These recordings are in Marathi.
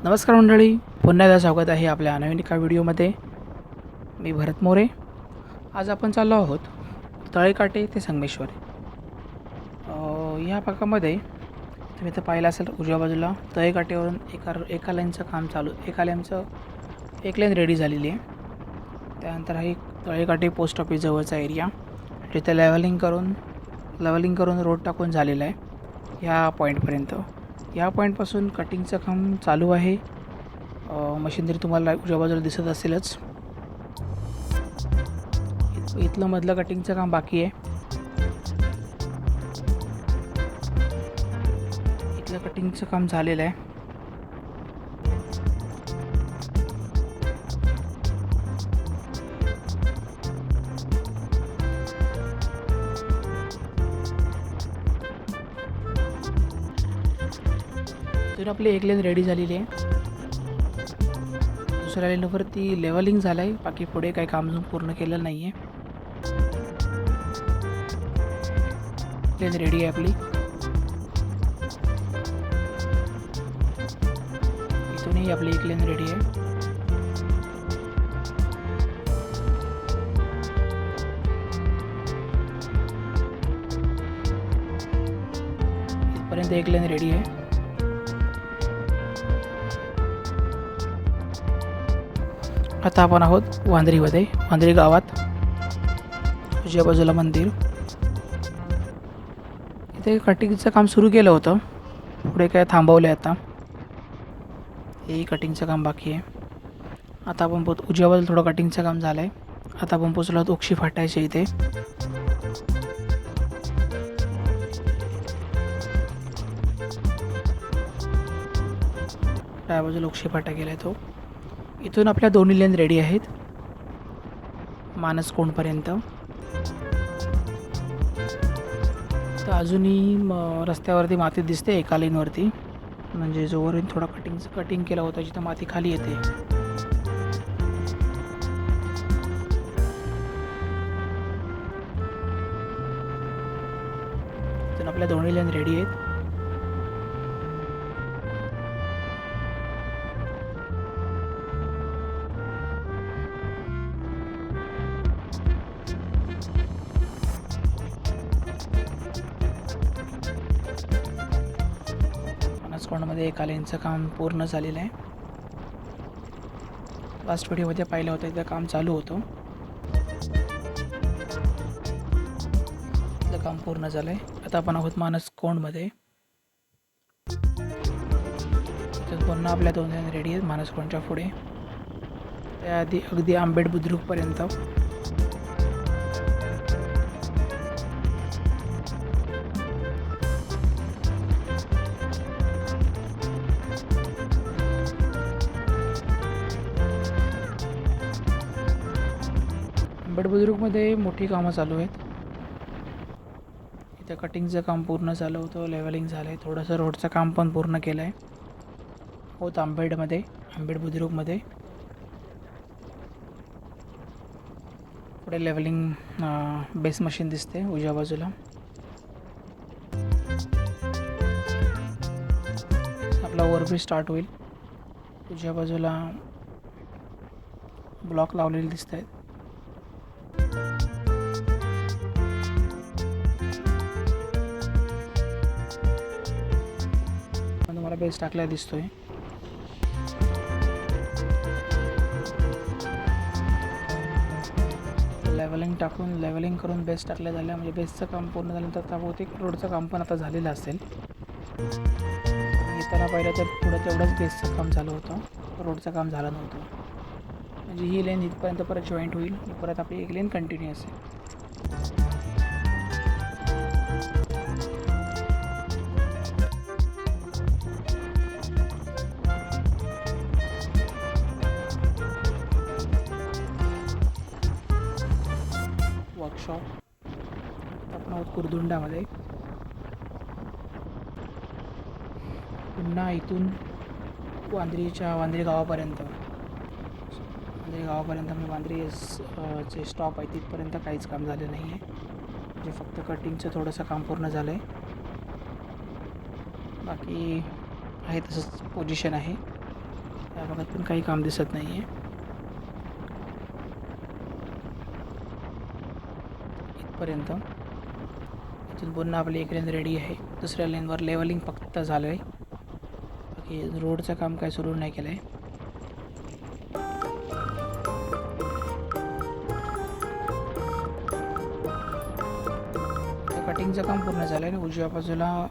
नमस्कार मंडळी, पुन्हा एकदा स्वागत आहे आपल्या नवीन एका व्हिडिओमध्ये. मी भरत मोरे. आज आपण चाललो आहोत तळेकाटे ते संगमेश्वर. या भागामध्ये तुम्ही तर पाहिलं असेल, उजव्या बाजूला तळेकाटेवरून एका लाईनचं काम चालू, एक लाईन रेडी झालेली आहे. त्यानंतर हा एक तळेकाटे पोस्ट ऑफिस जवळचा एरिया, जिथे लेवलिंग करून रोड टाकून झालेला आहे ह्या पॉईंटपर्यंत. या पॉईंटपासून कटिंगचं काम चालू आहे. मशिनरी तुम्हाला उजव्या बाजूला दिसत असेलच. इथलं मधलं कटिंगचं काम बाकी आहे. इथलं कटिंगचं काम झालेलं आहे. तर आपली एक लेन रेडी झालेली आहे. दुसऱ्या लेनवरती लेवलिंग झालं आहे. बाकी पुढे काही काम अजून पूर्ण केलेलं नाही आहे. लेन रेडी आहे आपली. इथूनही आपली एक लेन रेडी आहे. इथपर्यंत एक लेन रेडी आहे. आता आपण आहोत वांद्रीमध्ये, वांद्री गावात. उजव्या बाजूला मंदिर. इथे कटिंगचं काम सुरू केलं होतं, पुढे काय थांबवलं आहे. आता हे कटिंगचं काम बाकी आहे. आता आपण उजव्या बाजूला थोडं कटिंगचं काम झालं आहे. आता आपण पोचलो आहोत ओक्षी फाट्याच्या इथे. डाव्या बाजूला ओक्षी फाटा गेला आहे तो. इथून आपल्या दोन्ही लेन रेडी आहेत मानसकोंडपर्यंत. तर अजूनही रस्त्यावरती माती दिसते एका लेनवरती, म्हणजे जोवरून थोडा कटिंग केला होता जिथं माती खाली येते. इथून आपल्या दोन्ही लेन रेडी आहेत. मानसकोंडमध्ये एका लेनचं काम पूर्ण झालेलं आहे. लास्ट व्हिडिओमध्ये पाहिलं होतं, इथं काम चालू होतं. इथलं काम पूर्ण झालं आहे. आता आपण आहोत मानसकोंडमध्ये. इथं पुन्हा आपल्या दोन लेन रेडी आहेत मानसकोंडच्या पुढे. त्याआधी अगदी आंबेड बुद्रुकपर्यंत. आंबेड बुद्रुकमध्ये मोठी कामं चालू आहेत. इथं कटिंगचं काम पूर्ण झालं होतं, लेवलिंग झालं आहे. थोडंसं रोडचं काम पण पूर्ण केलं आहे. होत आंबेड बुद्रुकमध्ये. पुढे लेवलिंग बेस मशीन दिसते उजव्या बाजूला. आपला ओव्हरब्रिज स्टार्ट होईल. उजव्या बाजूला ब्लॉक लावलेले दिसत आहेत. तुम्हाला बेस टाकला दिसतोय. लेवलिंग करून बेस टाकल्या झाल्या, म्हणजे बेसचं काम पूर्ण झाल्यानंतर आता बहुतेक रोडचं काम पण आता झालेलं असेल. येताना पाहिलं तर पुढं तेवढंच बेसचं काम झालं होतं, रोडचं काम झालं नव्हतं. म्हणजे ही लेन इथपर्यंत परत जॉईंट होईल, परत आपली एक लेन कंटिन्यू असेल. वर्कशॉप आपण आहोत कुरदुंडामध्ये. पुन्हा इथून वांद्री गावापर्यंत वांद्री चे स्टॉप आहे तिथपर्यंत काहीच काम झालं नाही आहे. म्हणजे फक्त कटिंगचं थोडंसं काम पूर्ण झालं आहे. बाकी आहे तसंच पोझिशन आहे. या भागात पण काही काम दिसत नाही आहे. इथपर्यंत. इथून पुन्हा आपली एक लेन रेडी आहे. दुसऱ्या लेनवर लेवलिंग फक्त झालं आहे. बाकी रोडचं काम काय सुरू नाही केलं आहे. कटिंगचं काम पूर्ण झालं आहे आणि उजव्या बाजूला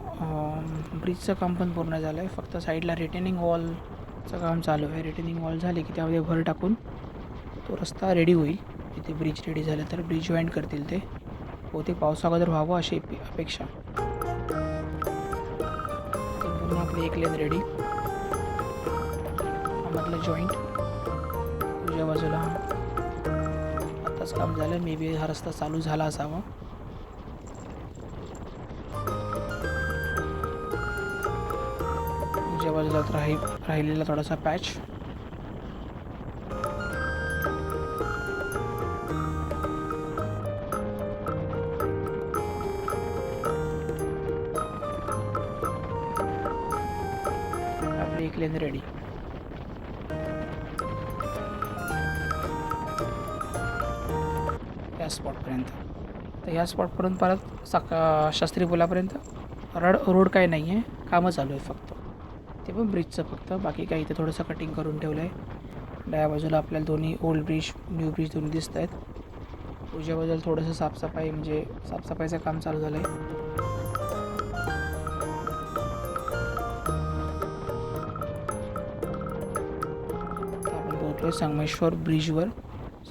ब्रिजचं काम पण पूर्ण झालं आहे. फक्त साईडला रिटेनिंग वॉलचं काम चालू आहे. रिटेनिंग वॉल झाले की त्यामध्ये भर टाकून तो रस्ता रेडी होईल. इथे ब्रिज रेडी झालं तर ब्रिज जॉईंट करतील ते. बहुतेक पावसा अगोदर व्हावं अशी अपेक्षा. पुन्हा आपली एक लेन रेडी. मधलं जॉईंट उजव्या बाजूला आत्ताच काम झालं. मे बी हा रस्ता चालू झाला असावा. उजव्या बाजूला राहिलेला थोडासा पॅच. आपली एक लेन रेडी. या स्पॉटपर्यंत. तर ह्या स्पॉटपर्यंत परत शास्त्री पुलापर्यंत रोड काही नाही आहे. कामं चालू आहे फक्त. ते पण ब्रिजचं फक्त. बाकी काही इथे थोडंसं कटिंग करून ठेवलं आहे. डाव्या बाजूला आपल्याला दोन्ही ओल्ड ब्रिज न्यू ब्रिज दोन्ही दिसत आहेत. उजव्या बाजूला थोडंसं साफसफाई म्हणजे साफसफाईचं काम चालू झालं आहे. आपण पोहोचलो संगमेश्वर ब्रिजवर.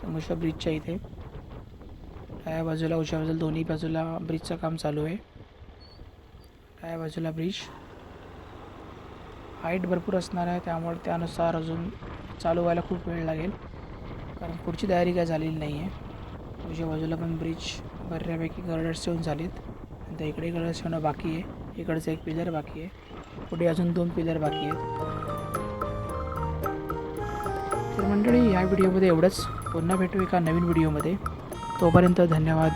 संगमेश्वर ब्रिजच्या इथे डाव्या बाजूला उजव्या बाजूला दोन्ही बाजूला ब्रिजचं काम चालू आहे. डाव्या बाजूला ब्रिज. हाईट भरपूर असणार आहे त्यामुळे त्यानुसार अजून चालू व्हायला खूप वेळ लागेल कारण पुढची तयारी काय झालेली नाही आहे. उजव्या बाजूला पण ब्रिज बऱ्यापैकी गर्डर्स येऊन झालेत. आता इकडे गर्डर्स येणं बाकी आहे. इकडचं एक पिलर बाकी आहे. पुढे अजून 2 पिलर बाकी आहेत. तर मंडळी या व्हिडिओमध्ये एवढंच. पुन्हा भेटू एका नवीन व्हिडिओमध्ये. तोपर्यंत धन्यवाद.